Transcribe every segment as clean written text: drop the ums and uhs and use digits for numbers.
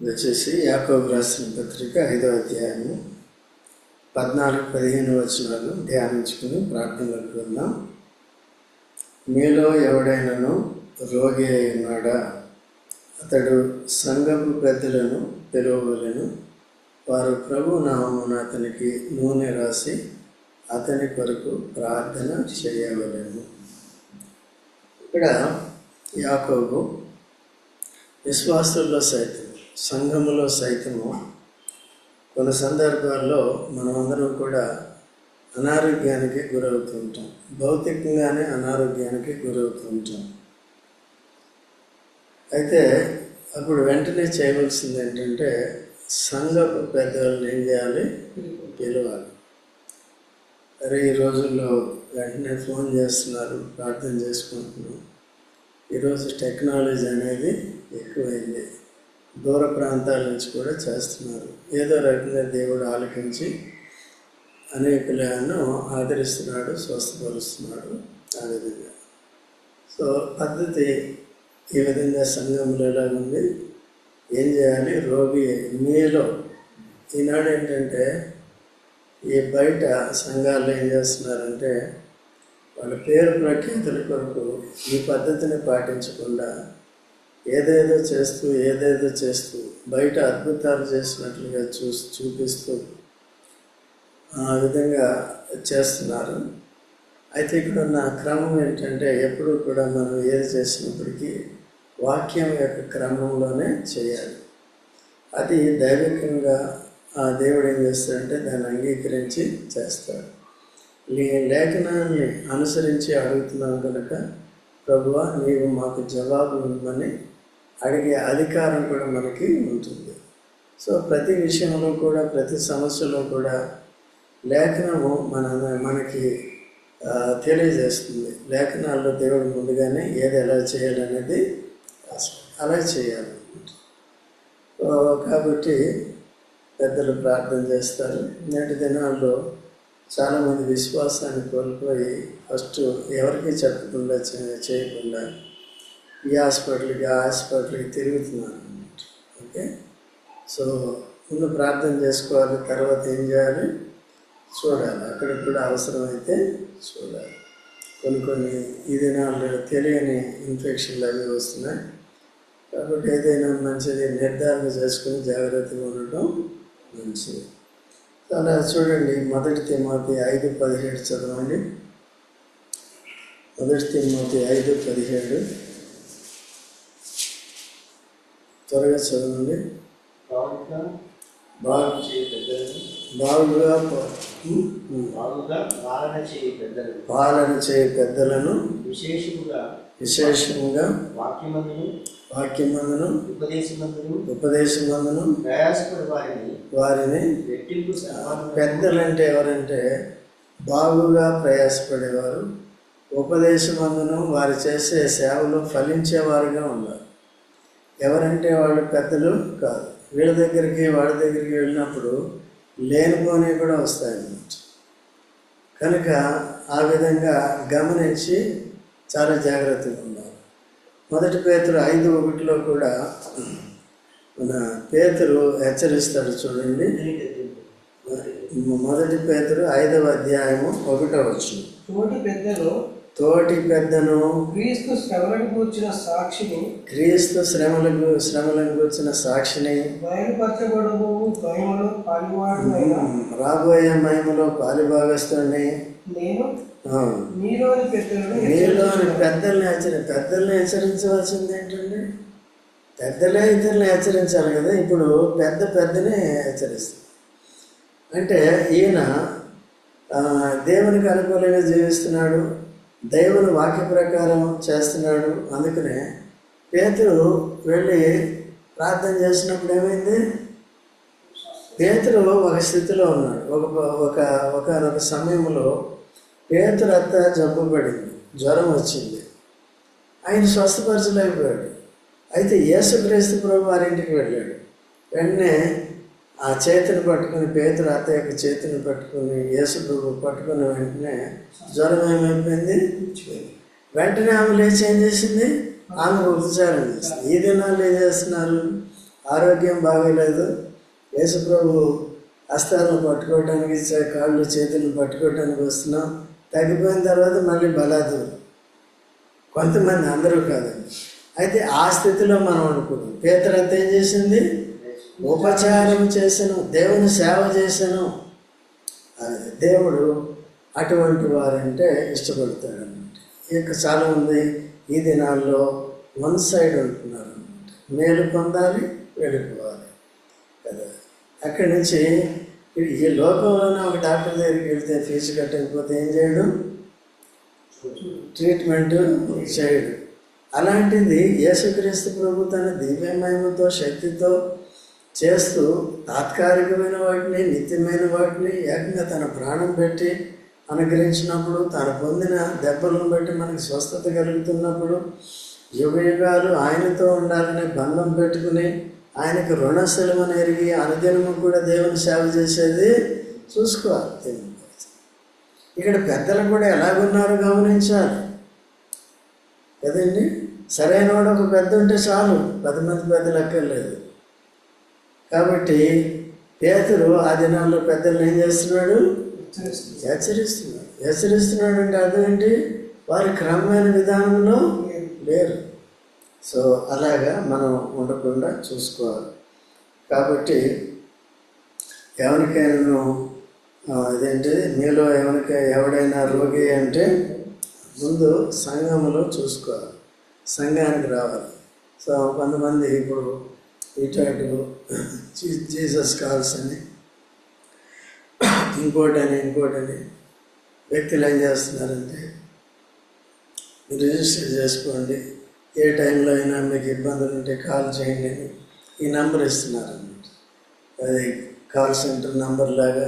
దయచేసి యాకోబు రాసిన పత్రిక 5వ అధ్యాయము 14-15 వచనాలు ధ్యానించుకుని ప్రార్థనలోకి వెళ్దాం. మీలో ఎవడైనాను రోగి అయి ఉన్నాడా? అతడు సంఘపు పెద్దలను పిలువవలెను. వారు ప్రభు నామమున అతనికి నూనె రాసి అతని కొరకు ప్రార్థన చేయవలెను. ఇక్కడ యాకోబు విశ్వాసుల్లో సైతం, సంఘములో సైతము కొన్ని సందర్భాల్లో మనమందరం కూడా అనారోగ్యానికి గురవుతూ ఉంటాం. భౌతికంగానే అనారోగ్యానికి గురవుతూ ఉంటాం. అయితే అప్పుడు వెంటనే చేయవలసింది ఏంటంటే సంఘపు పెద్దలను ఏం చేయాలి? పిలవాలి. అరే ఈ రోజుల్లో వెంటనే ఫోన్ చేస్తున్నారు, ప్రార్థన చేసుకుంటున్నాం. ఈరోజు టెక్నాలజీ అనేది ఎక్కువైంది. దూర ప్రాంతాల నుంచి కూడా చేస్తున్నారు. ఏదో రకంగా దేవుడు ఆలకించి అనేకులను ఆదరిస్తున్నాడు, స్వస్థపరుస్తున్నాడు. ఆ విధంగా సో పద్ధతి ఈ విధంగా సంఘంలో ఎలా ఉంది? ఏం చేయాలి? రోగి మీలో ఈనాడు ఏంటంటే ఈ బయట సంఘాల్లో ఏం చేస్తున్నారంటే వాళ్ళ పేరు ప్రఖ్యాతుల కొరకు ఈ పద్ధతిని పాటించకుండా ఏదేదో చేస్తూ బయట అద్భుతాలు చేసినట్లుగా చూపిస్తూ ఆ విధంగా చేస్తున్నారు. అయితే ఇక్కడ ఉన్న క్రమం ఏంటంటే ఎప్పుడూ కూడా మనం ఏది చేసినప్పటికీ వాక్యం యొక్క క్రమంలోనే చేయాలి. అది దైవికంగా ఆ దేవుడు ఏం చేస్తాడంటే దాన్ని అంగీకరించి చేస్తాడు. లేఖనాన్ని అనుసరించి అడుగుతున్నాం కనుక ప్రభువా నీవు మాకు జవాబు ఇవ్వమని అడిగే అధికారం కూడా మనకి ఉంటుంది. సో ప్రతి విషయంలో కూడా, ప్రతి సమస్యలో కూడా లేఖనము మనకి తెలియజేస్తుంది. లేఖనాల్లో దేవుడు ముందుగానే ఏది ఎలా చేయాలనేది అలా చేయాలి. కాబట్టి పెద్దలు ప్రార్థన చేస్తారు. నేటి దినాల్లో చాలామంది విశ్వాసాన్ని కోల్పోయి ఫస్ట్ ఎవరికి చెప్పకుండా చేయకుండా ఈ హాస్పిటల్కి ఆ హాస్పిటల్కి తిరుగుతున్నారు అన్నమాట. ఓకే, సో ముందు ప్రార్థన చేసుకోవాలి, తర్వాత ఏం చేయాలి? చూడాలి. అక్కడికి కూడా అవసరమైతే చూడాలి. కొన్ని ఈ దినాల్లో తెలియని ఇన్ఫెక్షన్లు అవి వస్తున్నాయి. కాబట్టి ఏదైనా మంచిది నిర్ధారణ చేసుకుని జాగ్రత్తగా ఉండటం మంచిది. అలా చూడండి, 1 తిమోతి 5:17 చదవండి. 1 తిమోతి 5:17 త్వరగా చదవండి. పాలన చేయ పెద్దలను విశేషముగా వాక్యమందును ఉపదేశమందును వారిని పెద్దలంటే ఎవరంటే బాగుగా ప్రయాసపడేవారు, ఉపదేశమందును వారు చేసే సేవలు ఫలించేవారుగా ఉన్నారు. ఎవరంటే వాళ్ళు పెద్దలు కాదు. వీళ్ళ దగ్గరికి వాళ్ళ దగ్గరికి వెళ్ళినప్పుడు లేనిపోని కూడా వస్తాయన్నమాట. కనుక ఆ విధంగా గమనించి చాలా జాగ్రత్తగా ఉండాలి. 1 పేతురు 5:1 కూడా మన పేతురు హెచ్చరిస్తాడు. చూడండి, 1 పేతురు 5వ అధ్యాయము 1వ వచనం. తోటి పెద్దను క్రీస్తు శ్రమలను గూర్చిన సాక్షిని రాబోయే మహిమలో పాలిభాగస్తుని మీలోని పెద్దల్ని హెచ్చరించవలసింది ఏంటండి? పెద్దలే ఇతరులను హెచ్చరించాలి కదా. ఇప్పుడు పెద్దని హెచ్చరిస్తుంది. అంటే ఈయన దేవునికి అనుకూలంగా జీవిస్తున్నాడు, దేవుని వాక్య ప్రకారం చేస్తున్నాడు. అందుకనే పేతురు వెళ్ళి ప్రార్థన చేసినప్పుడు ఏమైంది? పేతురు ఒక స్థితిలో ఉన్నాడు. ఒకనొక సమయంలో పేతురు అత్త జబ్బు పడింది, జ్వరం వచ్చింది. ఆయన స్వస్థపరచలేకపోయాడు. అయితే యేసుక్రీస్తు ప్రభు వారింటికి వెళ్ళాడు. వెంటనే ఆ చేతిని పట్టుకుని, పేతురు అత్త యొక్క చేతిని పట్టుకుని యేసు ప్రభు పట్టుకుని వెంటనే జ్వరం ఏమైపోయింది? వెంటనే ఆమె లేచి ఏం చేసింది? ఆమె ఉపచారం చేసింది. ఈ దినాలు ఏం చేస్తున్నారు? ఆరోగ్యం బాగోలేదు, యేసుప్రభు హస్తాలను పట్టుకోవడానికి, కాళ్ళు చేతులను పట్టుకోవడానికి వస్తున్నాం, తగ్గిపోయిన తర్వాత మళ్ళీ బలాదు. కొంతమంది, అందరూ కాదండి. అయితే ఆ స్థితిలో మనం అనుకున్నాం. పేతురు అంత ఏం చేసింది? ఉపచారం చేశాను, దేవుని సేవ చేశాను. దేవుడు అటువంటి వారంటే ఇష్టపడతాడు అన్నమాట. ఇక చాలా ఉంది ఈ దినాల్లో వన్ సైడ్ ఉంటున్నారు అన్నమాట. మేలు పొందాలి, వెళ్ళిపోవాలి కదా. అక్కడి నుంచి ఈ లోకంలోనే ఒక డాక్టర్ దగ్గరికి వెళ్తే ఫీజు కట్టకపోతే ఏం చేయడం? ట్రీట్మెంట్ చేయడు. అలాంటిది యేసుక్రీస్తు ప్రభు తన దివ్యమహిమతో, శక్తితో చేస్తూ తాత్కాలికమైన వాటిని, నిత్యమైన వాటిని ఏకంగా తన ప్రాణం పెట్టి అనుగ్రహించినప్పుడు, తాను పొందిన దెబ్బలను బట్టి మనకి స్వస్థత కలుగుతున్నప్పుడు, యుగ యుగాలు ఆయనతో ఉండాలనే బంధం పెట్టుకుని ఆయనకు రుణశలమని ఎరిగి అనుదినము కూడా దేవుని సేవ చేసేది చూసుకోవాలి. ఇక్కడ పెద్దలు కూడా ఎలాగున్నారో గమనించాలి కదండి. సరైన వాడు ఒక పెద్ద ఉంటే చాలు, 10 మంది పెద్దలు అక్కర్లేదు. కాబట్టి పేతురు ఆ దినాల్లో పెద్దలను ఏం చేస్తున్నాడు? హెచ్చరిస్తున్నాడు. అంటే అర్థం ఏంటి? వారి క్రమమైన విధానంలో లేరు. సో అలాగా మనం ఉండకుండా చూసుకోవాలి. కాబట్టి ఎవరికైనా ఇదేంటి, మీలో ఎవడైనా రోగి అంటే ముందు సంఘంలో చూసుకోవాలి, సంఘానికి రావాలి. సో కొంతమంది ఇప్పుడు ఇటు జీసస్ కాల్స్ అని ఇంకోటని వ్యక్తులు ఏం చేస్తున్నారంటే, రిజిస్టర్ చేసుకోండి, ఏ టైంలో అయినా మీకు ఇబ్బందులు ఉంటే కాల్ చేయండి అని ఈ నంబర్ ఇస్తున్నారన్నమాట. అది కాల్ సెంటర్ నంబర్ లాగా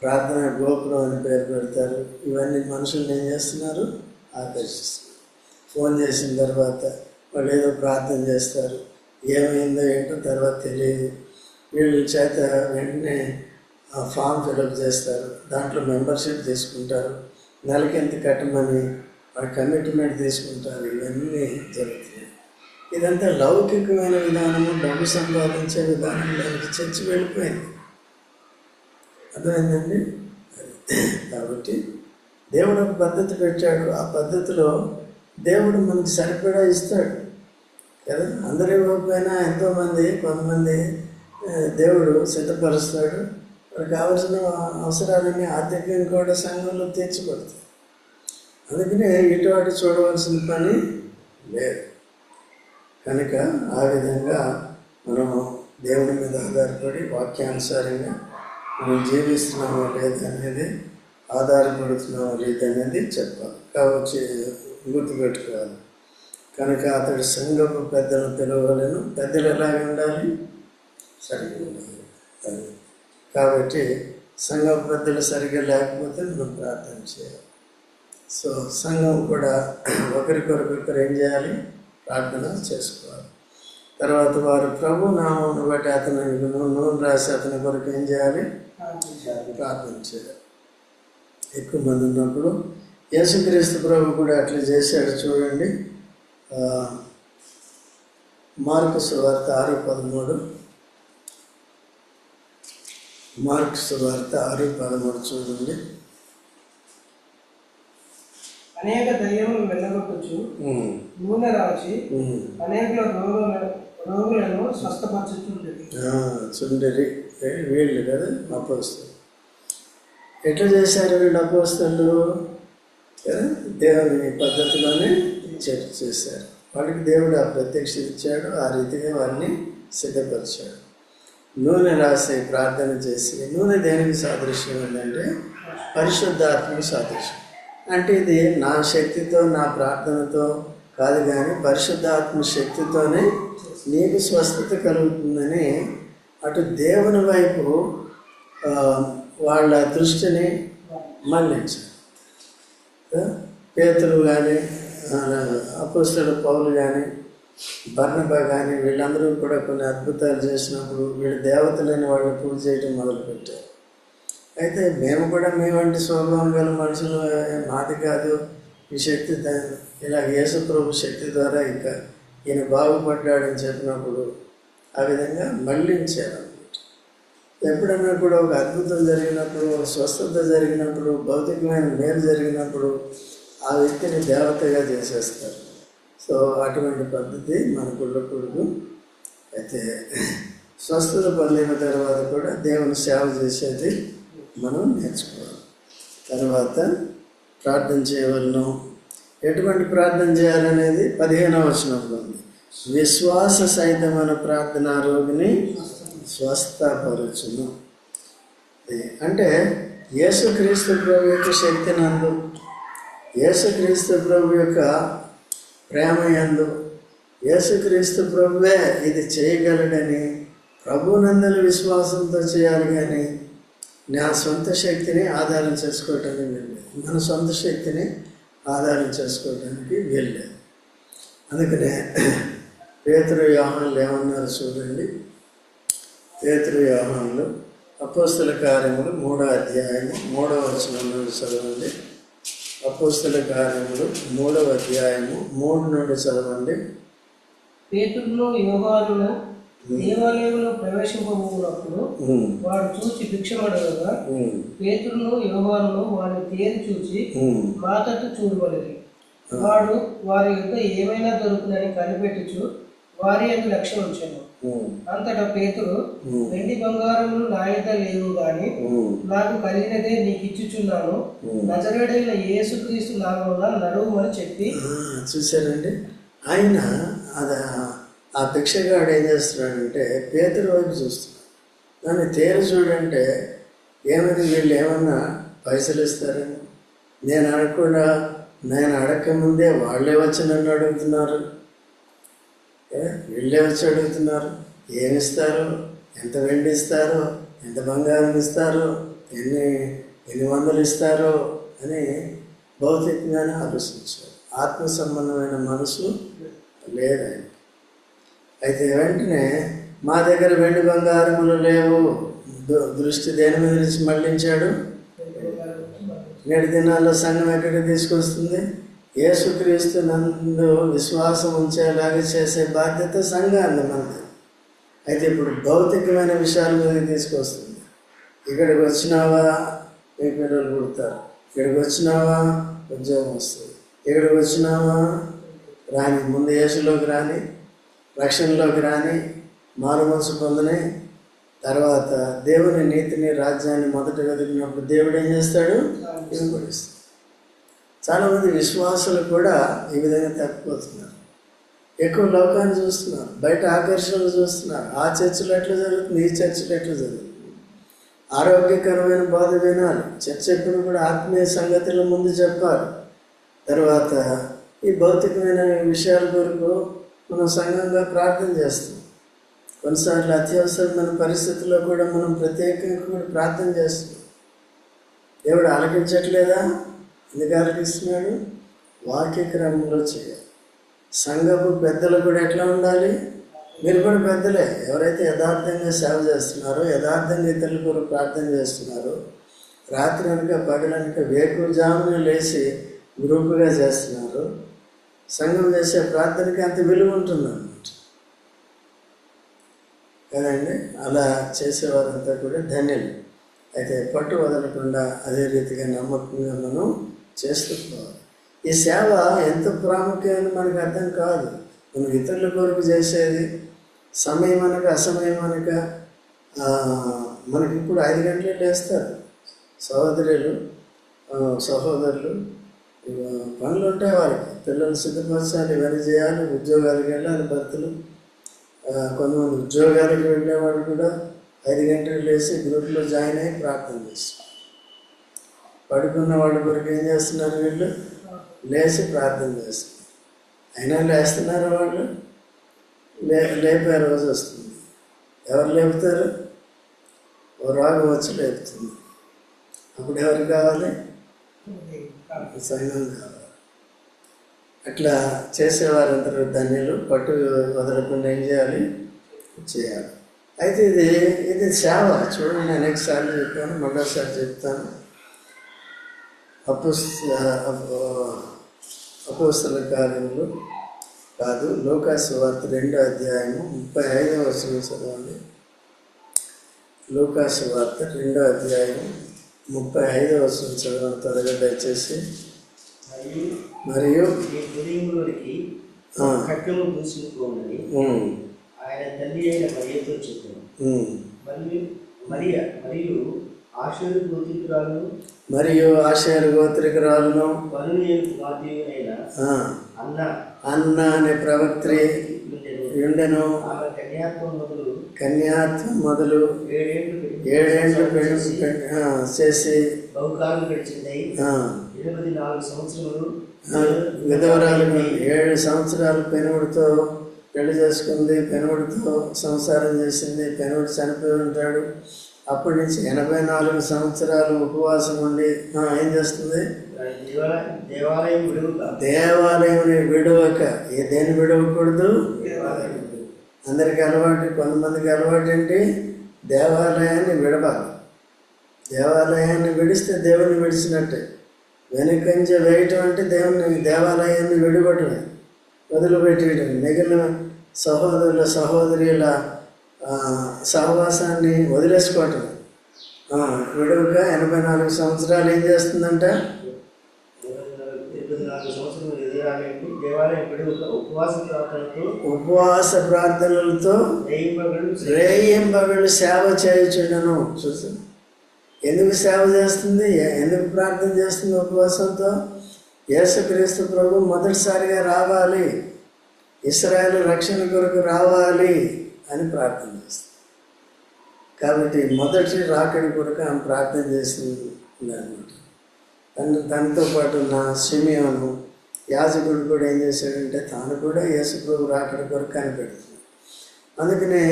ప్రార్థన గోపురం అని పేరు పెడతారు. ఇవన్నీ మనుషుల్ని ఏం చేస్తున్నారు? ఆకర్షిస్తున్నారు. ఫోన్ చేసిన తర్వాత వాళ్ళు ఏదో ప్రార్థన చేస్తారు, ఏమైందో ఏంటో తర్వాత తెలియదు. వీళ్ళ చేత వెంటనే ఫామ్ ఫిలప్ చేస్తారు, దాంట్లో మెంబర్షిప్ తీసుకుంటారు, నెలకి ఎంత కట్టమని వాడు కమిట్మెంట్ తీసుకుంటారు. ఇవన్నీ జరుగుతున్నాయి. ఇదంతా లౌకికమైన విధానము, డబ్బు సంపాదించే విధానంలోకి చర్చి వెళ్ళిపోయింది. అర్థమైందండి? కాబట్టి దేవుడు ఒక పద్ధతి పెట్టాడు. ఆ పద్ధతిలో దేవుడు మనకి సరిపడా ఇస్తాడు కదా. అందరూ ఇవ్వకపోయినా ఎంతోమంది, కొంతమంది దేవుడు సిద్ధపరుస్తాడు. వాళ్ళకి కావాల్సిన అవసరాలన్నీ ఆర్థికంగా కూడా సంఘంలో తీర్చిపడతాయి. అందుకనే ఇటు అటు చూడవలసిన పని లేదు. కనుక ఆ విధంగా మనం దేవుని మీద ఆధారపడి వాక్యానుసారంగా మనం జీవిస్తున్నామో లేదనేది, ఆధారపడుతున్నామో లేదనేది చెప్పాలి. కాబట్టి గుర్తుపెట్టుకోవాలి. కనుక అతడు సంఘపు పెద్దలను పిలవలేను. పెద్దలు ఎలాగ ఉండాలి? సరిగ్గా ఉండాలి. కాబట్టి సంఘపు పెద్దలు సరిగ్గా లేకపోతే మనం ప్రార్థన చేయాలి. సో సంఘం కూడా ఒకరికొకరు ఏం చేయాలి? ప్రార్థన చేసుకోవాలి. తర్వాత వారు ప్రభు నామమును బట్టి అతను నూనె రాసి అతని కొరకు ఏం చేయాలి? ప్రార్థన చేయాలి. ఎక్కువ మంది ఉన్నప్పుడు యేసుక్రీస్తు ప్రభు కూడా అట్లా చేశాడు. చూడండి, మార్కు సువార్త 6:13. మార్కు సువార్త 6:13 చూడండి. అనేక దయ్యములు వెళ్ళగొట్టచ్చు, నూనె రాచి అనేక రోగులను స్వస్థపరచుచుండేది. చుండరి వీళ్ళు కదా అపోస్తలు. ఎట్లా చేశారు వీళ్ళు అపోస్తలు? దేవుని పద్ధతిలోనే చేశారు. వాళ్ళకి దేవుడు ఆ ప్రత్యక్షత ఇచ్చాడు, ఆ రీతిగా వారిని సిద్ధపరిచాడు. నూనె రాసి ప్రార్థన చేసి, నూనె దేనికి సాదృశ్యం ఏంటంటే పరిశుద్ధాత్మకు సాదృశ్యం. అంటే ఇది నా శక్తితో, నా ప్రార్థనతో కాదు, కానీ పరిశుద్ధాత్మ శక్తితోనే నీకు స్వస్థత కలుగుతుందని అటు దేవుని వైపు వాళ్ళ దృష్టిని మళ్లించారు. పేతురు కానీ, అపోస్తలుడు పౌలు కానీ, బర్నబా కానీ వీళ్ళందరూ కూడా కొన్ని అద్భుతాలు చేసినప్పుడు వీళ్ళు దేవతలని వాళ్ళని పూజ చేయడం మొదలుపెట్టారు. అయితే మేము కూడా మీ వంటి స్వభావం గల మనుషులు, మాది కాదు ఈ శక్తి, ఇలా యేసు ప్రభు శక్తి ద్వారా ఇంకా ఈయన బాగుపడ్డాడని చెప్పినప్పుడు ఆ విధంగా మళ్ళించారు. ఎప్పుడన్నా కూడా ఒక అద్భుతం జరిగినప్పుడు, ఒక స్వస్థత జరిగినప్పుడు, భౌతికమైన మేలు జరిగినప్పుడు ఆ వ్యక్తిని దేవతగా చేసేస్తారు. సో అటువంటి పద్ధతి మనకు ఉండకూడదు. అయితే స్వస్థత పొందిన తర్వాత కూడా దేవుని సేవ చేసేది మనం నేర్చుకోవాలి. తర్వాత ప్రార్థన చేయవలను. ఎటువంటి ప్రార్థన చేయాలనేది 15వ వచనంలో ఉంది. విశ్వాస సహితమైన ప్రార్థన రోగిని స్వస్థపరచును. అంటే యేసుక్రీస్తు ప్రభు యొక్క శక్తి నందు, యేసుక్రీస్తు ప్రభు యొక్క ప్రేమ యందు, యేసుక్రీస్తు ప్రభువే ఇది చేయగలడని ప్రభునందలి విశ్వాసంతో చేయాలి. కానీ నా సొంత శక్తిని ఆధారం చేసుకోవటానికి వీల్లేదు, మన సొంత శక్తిని ఆధారం చేసుకోవడానికి వీల్లేదు. అందుకనే పేతురు యోహానులు ఏమన్నారు చూడండి. పేతురు యోహానులు అపోస్తల కార్యములు 3వ అధ్యాయము 3వ వచనంలో చదవండి. అపోస్తల కార్యములు 3వ అధ్యాయము 3 నుండి చదవండి. పేతురును యోహానును దేవాలయంలో ప్రవేశింపబోనప్పుడు వాడు చూచి భిక్షమడగగా పేతురును యోహానును వాడిని తేరి చూచి మా తట్టు చూడవలెను. వాడు వారి యొక్క ఏమైనా దొరుకునని కనిపెట్టుచు వారి యొక్క లక్ష్యం ఉంచాను. అంతటా పేతురు, వెండి బంగారములు నా యొద్ద లేవు గాని నాకు కలిగినదే నీకు ఇచ్చుచున్నాను, నజరేయుడైన యేసుక్రీస్తు నామమున నడువుమని చెప్పి. చూశారండి, ఆయన ఆ భిక్షగాడు ఏం చేస్తున్నాడంటే పేతురు వైపు చూస్తున్నాడు. దాన్ని తేరు చూడంటే ఏమని, వీళ్ళు ఏమన్నా పైసలు ఇస్తారని. నేను అడగకుండా, నేను అడగకముందే వాళ్ళే వచ్చి నన్ను అడుగుతున్నారు. వీళ్ళే వచ్చి అడుగుతున్నారు ఏమిస్తారు, ఎంత వెండి ఇస్తారో, ఎంత బంగారం ఇస్తారో, ఎన్ని వందలు ఇస్తారో అని భౌతికంగానే ఆలోచించారు. ఆత్మ సంబంధమైన మనసు లేదని. అయితే వెంటనే మా దగ్గర వెండి బంగారములు లేవు, దృష్టి దేని మీద నుంచి మళ్ళించాడు. నేటి దినాల్లో సంఘం ఎక్కడికి తీసుకొస్తుంది? యేసుక్రీస్తు నందు విశ్వాసం ఉంచేలాగా చేసే బాధ్యత సంఘాన్ని మనది. అయితే ఇప్పుడు భౌతికమైన విషయాల మీద తీసుకొస్తుంది. ఇక్కడికి వచ్చినావా మీ పిల్లలు పుడతారు, ఇక్కడికి వచ్చినావా ఉద్యోగం వస్తుంది, ఇక్కడికి వచ్చినావా రాని, ముందు యేసులోకి రాని, రక్షణలోకి రాని, మారు మనసు పొందని, తర్వాత దేవుని నీతిని రాజ్యాన్ని మొదట వెతికినప్పుడు దేవుడు ఏం చేస్తాడు? ఇవ్వబడిస్తాడు. చాలామంది విశ్వాసులు కూడా ఈ విధంగా తప్పిపోతున్నారు. ఎక్కువ లోకాన్ని చూస్తున్నారు, బయట ఆకర్షణలు చూస్తున్నారు. ఆ చర్చలు ఎట్లా జరుగుతుంది, ఈ చర్చలు ఎట్లా జరుగుతుంది. ఆరోగ్యకరమైన బోధ వినాలి. చర్చ ఎప్పుడు కూడా ఆత్మీయ సంగతుల ముందు చెప్పాలి. తర్వాత ఈ భౌతికమైన విషయాల కొరకు మనం సంఘంగా ప్రార్థన చేస్తాం. కొన్నిసార్లు అత్యవసరమైన పరిస్థితుల్లో కూడా మనం ప్రత్యేకంగా కూడా ప్రార్థన చేస్తున్నాం. దేవుడు ఆలకించట్లేదా? ఎందుకు ఆలకిస్తున్నాడు? వాక్య క్రమంలో చేయాలి. సంఘపు పెద్దలు కూడా ఎట్లా ఉండాలి? మీరు కూడా పెద్దలే. ఎవరైతే యథార్థంగా సేవ చేస్తున్నారో, యథార్థంగా ఇతరుల కొరకు ప్రార్థన చేస్తున్నారో, రాత్రి అనక పగలనక వేకువజామున లేచి గ్రూపుగా చేస్తున్నారు, సంఘం చేసే ప్రార్థనకి అంత విలువ ఉంటుందన్నమాట కదండి. అలా చేసేవారంతా కూడా ధన్యులు. అయితే పట్టు వదలకుండా అదే రీతిగా నమ్మకంగా మనం చేస్తున్నాం. ఈ సేవ ఎంత ప్రాముఖ్యమని మనకు అర్థం కాదు. మనం ఇతరుల కొరకు చేసేది సమయం అనక అసమయం అనక మనకి ఇప్పుడు 5 గంటలు లేస్తారు సహోదరులు, పనులు ఉంటాయి వారికి. పిల్లలు సిద్ధపరచాలి, ఇవన్నీ చేయాలి, ఉద్యోగాలకు వెళ్ళాలి భర్తలు. కొంతమంది ఉద్యోగాలకు వెళ్ళేవాళ్ళు కూడా 5 గంటలు లేచి గ్రూప్లో జాయిన్ అయ్యి ప్రార్థన చేస్తారు. పడుకున్న వాళ్ళ కొరకు ఏం చేస్తున్నారు? వీళ్ళు లేచి ప్రార్థన చేస్తున్నారు. అయినా లేస్తున్నారు వాళ్ళు? లేపే రోజు వస్తుంది. ఎవరు లేపుతారు? ఓ రోగం వచ్చి లేపుతుంది. అప్పుడు ఎవరు కావాలి? సంఘం కావాలి. అట్లా చేసేవారందరూ ధన్యులు. పట్టు వదలకుండా ఏం చేయాలి? చేయాలి. అయితే ఇది సేవ. చూడండి, అనేక సార్లు చెప్పాను, మరోసారి చెప్తాను. అపోస్తల కార్యములు కాదు, లూకాసు వార్త 2వ అధ్యాయము 35వ వచనం చదవండి. లూకాసు వార్త 2వ అధ్యాయం 35వ వచనం చదవండి త్వరగా దయచేసి. మరియు ఖడ్గము దూసుకుపోనని ఆయన తల్లి అయిన మరియతో చెప్పాను. మరియు ఆషేరు గోత్రికురాలును అన్న అనే ప్రవక్త్రి ఉండెను. కన్యాత్వం మొదలు 7 ఏళ్ళు చేసి బహుకాలం గడిచింది. 24 సంవత్సరములు విధవరాలు 7 సంవత్సరాలు పెనుగుడితో పెళ్లి చేసుకుంది, పెనుగుడితో సంసారం చేసింది. పెనుగుడు చనిపోయి ఉంటాడు. అప్పటి నుంచి 84 సంవత్సరాలు ఉపవాసం ఉండి ఏం చేస్తుంది? దేవాలయం విడవక. దేన్ని విడవకూడదు? అందరికి అలవాటు, కొంతమందికి అలవాటు ఏంటి? దేవాలయాన్ని విడవాలి. దేవాలయాన్ని విడిస్తే దేవుని విడిచినట్టే. వెనుకంజ వేయటం అంటే దేవాలయాన్ని విడిపడమే, వదిలిపెట్టేయడం. మిగిలిన సహోదరుల సహోదరుల సహవాసాన్ని వదిలేసుకోవటం. విడువక 84 సంవత్సరాలు ఏం చేస్తుందంట? ఉపవాస ప్రార్థనలతో రేయింబగళ్ళు సేవ చేయుచుండెను. చూసు, ఎందుకు సేవ చేస్తుంది? ఎందుకు ప్రార్థన చేస్తుంది ఉపవాసంతో? యేసుక్రీస్తు ప్రభు మొదటిసారిగా రావాలి, ఇశ్రాయేలు రక్షణ కొరకు రావాలి అని ప్రార్థన చేస్తుంది. కాబట్టి మొదటి రాకడి కొరకు ఆమె ప్రార్థన చేసింది అనమాట. తనతో పాటు ఉన్న సిమియోను యాజకుడు కూడా ఏం చేశాడంటే తాను కూడా యేసు ప్రభు రాకడి కొరకు కనిపెడుతుంది. అందుకనే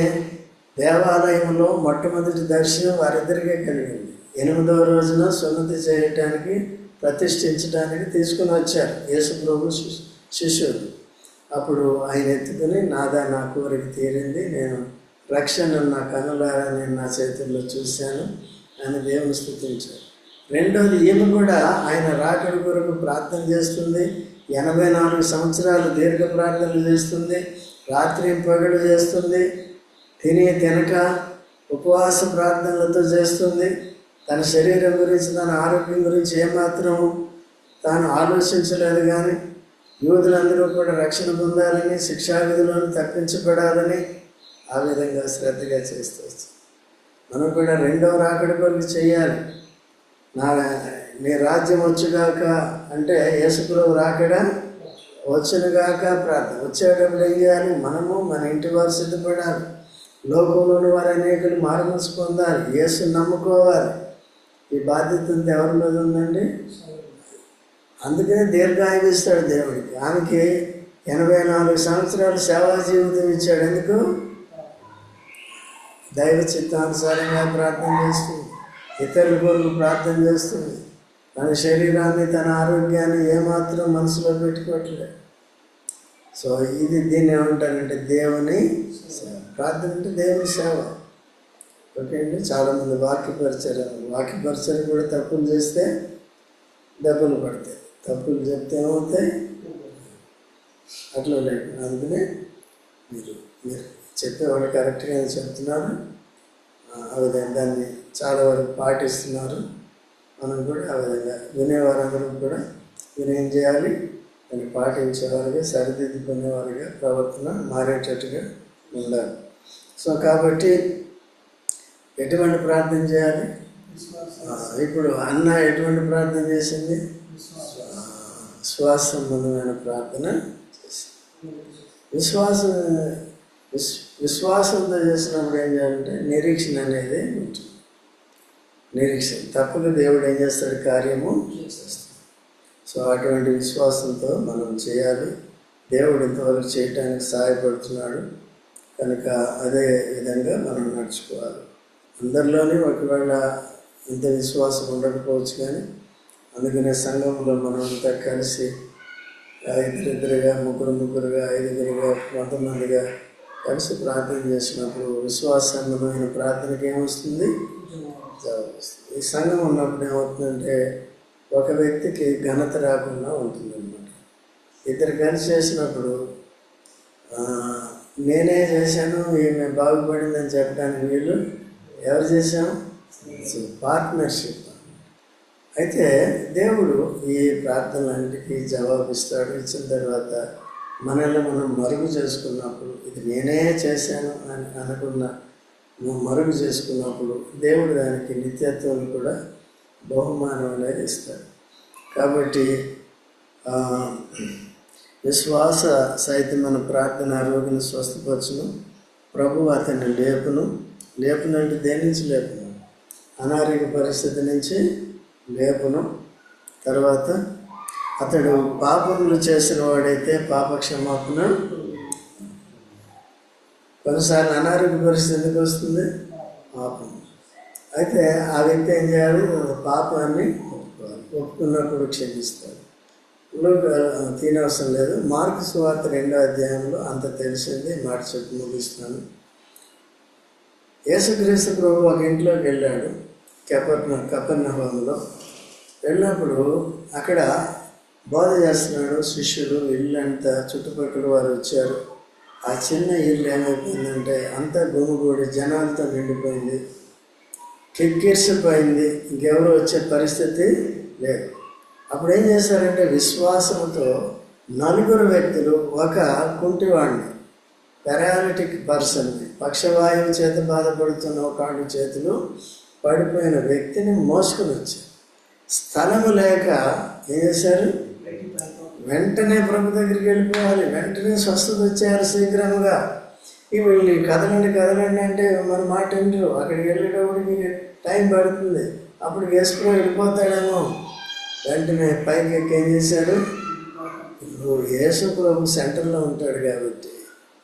దేవాలయంలో మొట్టమొదటి దర్శనం వారిద్దరికే కలిగింది. 8వ రోజున సున్నతి చేయటానికి, ప్రతిష్ఠించడానికి తీసుకుని వచ్చారు యేసు ప్రభు శిష్యుడు. అప్పుడు ఆయన ఎత్తుకుని, నాదా నా కోరిక తీరింది, నేను రక్షణ నా కనులారా నేను నా చేతుల్లో చూశాను అని దేవుని స్తుతించారు. రెండోది, ఈమె కూడా ఆయన రాకడి కొరకు ప్రార్థన చేస్తుంది. 84 సంవత్సరాలు దీర్ఘ ప్రార్థనలు చేస్తుంది, రాత్రి పగలు చేస్తుంది, తినక ఉపవాస ప్రార్థనలతో చేస్తుంది. తన శరీరం గురించి, తన ఆరోగ్యం గురించి ఏమాత్రం తాను ఆలోచించలేదు. కానీ యూదులందరూ కూడా రక్షణ పొందాలని, శిక్షావిధులను తప్పించబడాలని ఆ విధంగా శ్రద్ధగా చేస్తూ మనం కూడా 2వ రాకడి కొరకు చేయాలి. నీ రాజ్యం వచ్చుగాక అంటే యేసుప్రభు రాకడ వచ్చునుగాక ప్రార్థన. వచ్చేటప్పుడు ఏం చేయాలి? మనము మన ఇంటి వారు సిద్ధపడాలి. లోకంలోని వారు అనేకులు మారుమనసు పొందాలి, యేసుని నమ్ముకోవాలి. ఈ బాధ్యత అంతా ఎవరి మీద ఉందండి? అందుకనే దీర్ఘాయువు ఇస్తాడు దేవుడికి. ఆమెకి 84 సంవత్సరాలు సేవా జీవితం ఇచ్చాడు. ఎందుకు? దైవ చిత్తానుసారంగా ప్రార్థన చేస్తుంది, ఇతరుల కొరకు ప్రార్థన చేస్తుంది, తన శరీరాన్ని, తన ఆరోగ్యాన్ని ఏమాత్రం మనసులో పెట్టుకోవట్లేదు. సో దీన్ని ఏమంటారంటే దేవుని సేవ. ప్రార్థన అంటే దేవుని సేవ. ఓకే అండి. చాలామంది వాక్యపరిచయం కూడా తప్పులు చేస్తే దెబ్బలు పడతాయి, తప్పులు చెప్తే ఏమవుతాయి? అట్లా లేదు. అందుకనే మీరు చెప్పేవాళ్ళు కరెక్ట్గా చెప్తున్నారు, ఆ విధంగా దాన్ని చాలా వరకు పాటిస్తున్నారు. మనం కూడా ఆ విధంగా వినేవారందరూ కూడా ఏం చేయాలి? దాన్ని పాటించేవారుగా, సరిదిద్దుకునేవారుగా, ప్రవర్తన మారేటట్టుగా ఉండాలి. సో కాబట్టి ఎటువంటి ప్రార్థన చేయాలి? ఇప్పుడు అన్న ఎటువంటి ప్రార్థన చేసింది? శ్వాస సంబంధమైన ప్రార్థన చేసింది. విశ్వాసంతో చేసినప్పుడు ఏం చేయాలంటే నిరీక్షణ అనేది ఉంటుంది. నిరీక్షణ తప్పక దేవుడు ఏం చేస్తాడు? కార్యము చేస్తాడు. సో అటువంటి విశ్వాసంతో మనం చేయాలి. దేవుడు ఇంతవరకు చేయటానికి సహాయపడుతున్నాడు కనుక అదే విధంగా మనం నడుచుకోవాలి. అందరిలోనే ఒకవేళ ఇంత విశ్వాసం ఉండకపోవచ్చు, కానీ అందుకనే సంఘంలో మనం అంతా కలిసి ఇద్దరిద్దరుగా, ముగ్గురుగా, 5గురుగా, కొంతమందిగా కలిసి ప్రార్థన చేసినప్పుడు విశ్వాసమైన ప్రార్థనకి ఏమొస్తుంది? జవాబు వస్తుంది. ఈ సంఘం ఉన్నప్పుడు ఏమవుతుందంటే ఒక వ్యక్తికి ఘనత రాకుండా ఉంటుందన్నమాట. ఇద్దరు కలిసి చేసినప్పుడు నేనే చేశాను ఈమె బాగుపడిందని చెప్పడానికి వీళ్ళు ఎవరు చేశాం? పార్ట్నర్షిప్. అయితే దేవుడు ఈ ప్రార్థనలన్నిటికీ జవాబిస్తాడు. ఇచ్చిన తర్వాత మనల్ని మనం మరుగు చేసుకున్నప్పుడు, ఇది నేనే చేశాను అని అనుకున్న నువ్వు మరుగు చేసుకున్నప్పుడు దేవుడు దానికి నిత్యత్వం కూడా బహుమానం అనేది ఇస్తాడు. కాబట్టి విశ్వాస సహితమైన ప్రార్థన రోగిని స్వస్థపరచును, ప్రభు అతన్ని లేపును అంటే దేని నుంచి లేపును? అనారోగ్య పరిస్థితి నుంచి లేపును. తర్వాత అతడు పాపములు చేసిన వాడైతే పాప క్షమాపణ. కొన్నిసార్లు అనారోగ్య పరిస్థితి ఎందుకు వస్తుంది? పాపం. అయితే ఆ వ్యక్తి ఏం చేయాలి? పాపాన్ని ఒప్పుకున్నప్పుడు క్షమిస్తాడు. తినవసరం లేదు. మార్కు సువార్త 2వ అధ్యాయంలో అంత తెలిసింది. మాట చెప్పి ముగిస్తున్నాను. యేసుక్రీస్తు ప్రభు ఒక ఇంట్లోకి వెళ్ళాడు, కపెర్నహూములో. వెళ్ళినప్పుడు అక్కడ బోధ చేస్తున్నాడు. శిష్యులు ఇల్లంతా చుట్టుపక్కల వారు వచ్చారు. ఆ చిన్న ఇల్లు ఏమైపోయిందంటే అంతా గుమిగూడి జనాలతో నిండిపోయింది, కిక్కిరిసిపోయింది. ఇంకెవరు వచ్చే పరిస్థితి లేదు. అప్పుడు ఏం చేశారంటే విశ్వాసంతో 4 వ్యక్తులు ఒక కుంటివాడిని, పెరాలిటిక్ పర్సన్ని, పక్షవాయువు చేత బాధపడుతున్న కాళ్ళు చేతులు పడిపోయిన వ్యక్తిని మోసుకొని వచ్చారు. స్థలము లేక ఏం చేశారు? వెంటనే ప్రభు దగ్గరికి వెళ్ళిపోవాలి, వెంటనే స్వస్థత వచ్చారు శీఘ్రముగా. వీళ్ళు కదలండి అంటే మన మాట వింటారు. అక్కడికి వెళ్ళేటప్పటికి టైం పడుతుంది. అప్పుడు వేసుకుని వెళ్ళిపోతాడేమో. వెంటనే పైకి ఎక్కి ఏం చేశాడు? యేసు ప్రభు సెంటర్లో ఉంటాడు కాబట్టి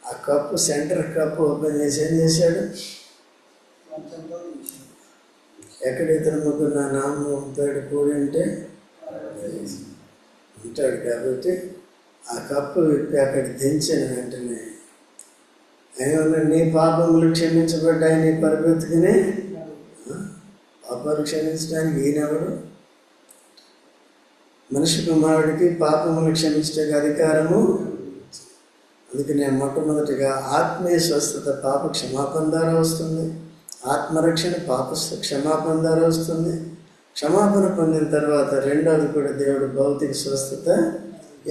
ఆ కప్పు, సెంటర్ కప్పు ఓపెన్ చేసి ఏం చేశాడు? ఎక్కడ 2-3 నా నామం ఉంటాడు కూడి ఉంటే ఉంటాడు కాబట్టి ఆ కప్పు విప్పి అక్కడ దించిన వెంటనే ఏమన్నా నీ పాపములు క్షమించబడ్డాయి, నీ పరిగెత్తుకుని. పాపాలు క్షమించడానికి ఈయనెవడు? మనిషి కుమారుడికి పాపములు క్షమించడానికి అధికారము. అందుకనే మొట్టమొదటిగా ఆత్మీయ స్వస్థత పాప క్షమాపణ ద్వారా వస్తుంది. ఆత్మరక్షణ పాప క్షమాపణ ద్వారా వస్తుంది. క్షమాపణ పొందిన తర్వాత రెండవది కూడా దేవుడు భౌతిక స్వస్థత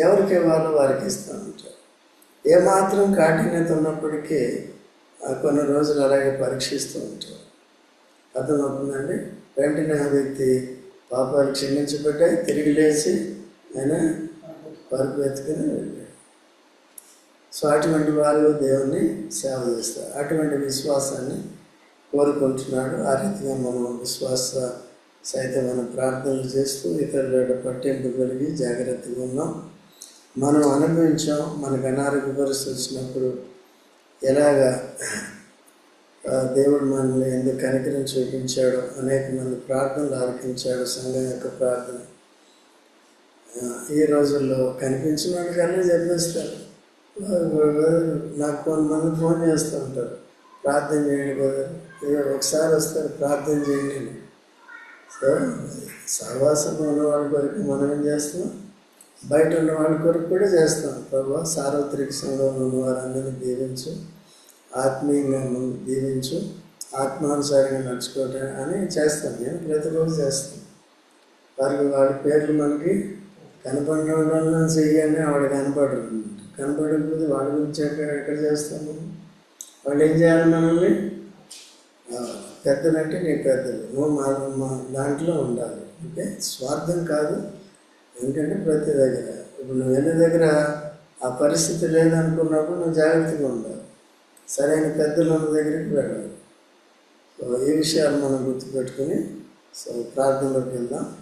ఎవరికి ఇవ్వాలో వారికి ఇస్తూ ఉంటారు. ఏమాత్రం కాఠిన్యత ఉన్నప్పటికీ కొన్ని రోజులు అలాగే పరీక్షిస్తూ ఉంటారు. అర్థమవుతుందండి? వెంటనే ఆ వ్యక్తి పాపాలు క్షమించబడ్డాయి, తిరిగి లేచి ఆయన పరుపు ఎత్తుకుని వెళ్ళాడు. సో అటువంటి వాళ్ళు దేవుణ్ణి సేవ చేస్తారు. అటువంటి విశ్వాసాన్ని కోరుకుంటున్నాడు. ఆ రీతిగా మనం విశ్వాస సహితమైన ప్రార్థనలు చేస్తూ ఇతరుల పట్టింపు కలిగి జాగ్రత్తగా ఉన్నాం. మనం అనుభవించాం. మనకు అనారోగ్య పరిస్థితి వచ్చినప్పుడు ఎలాగా దేవుడు మనల్ని ఎందుకు కనికరం చూపించాడో, అనేక మంది ప్రార్థనలు ఆలకించాడు. సంఘం యొక్క ప్రార్థన ఈ రోజుల్లో కనిపించిన వాళ్ళకన్నా చెప్పేస్తారు. నాకు కొంతమంది ఫోన్ చేస్తూ ఉంటారు, ప్రార్థన చేయండి కదా, ఒకసారి వస్తారు ప్రార్థన చేయండి. సో సహవాసంలో ఉన్న వాళ్ళ కొరకు మనం ఏం చేస్తాం? బయట ఉన్న వాళ్ళ కొరకు కూడా చేస్తాం. ప్రభు సార్వత్రిక సంఘంలో ఉన్న వారందరినీ దీవించు, ఆత్మీయంగా దీవించు, ఆత్మానుసారంగా నడుచుకోవటం అని చేస్తాను. నేను ప్రతిరోజు చేస్తాను. వారికి వాడి పేర్లు మనకి కనపడిన వాళ్ళని చెయ్యండి, వాడు కనపడరు. కనపడకపోతే వాడి గురించి ఎక్కడ చేస్తాము? వాళ్ళు ఏం చేయాలి? మనల్ని పెద్దలంటే నీ పెద్దలు, నువ్వు మా దాంట్లో ఉండాలి. అంటే స్వార్థం కాదు. ఎందుకంటే ప్రతి దగ్గర ఇప్పుడు నువ్వు వెళ్ళే దగ్గర ఆ పరిస్థితి లేదనుకున్నప్పుడు నువ్వు జాగ్రత్తగా ఉండాలి. సరైన పెద్దలు ఉన్న దగ్గరికి వెళ్ళాలి. సో ఈ విషయాలు మనం గుర్తుపెట్టుకుని సో ప్రార్థనలోకి వెళ్దాం.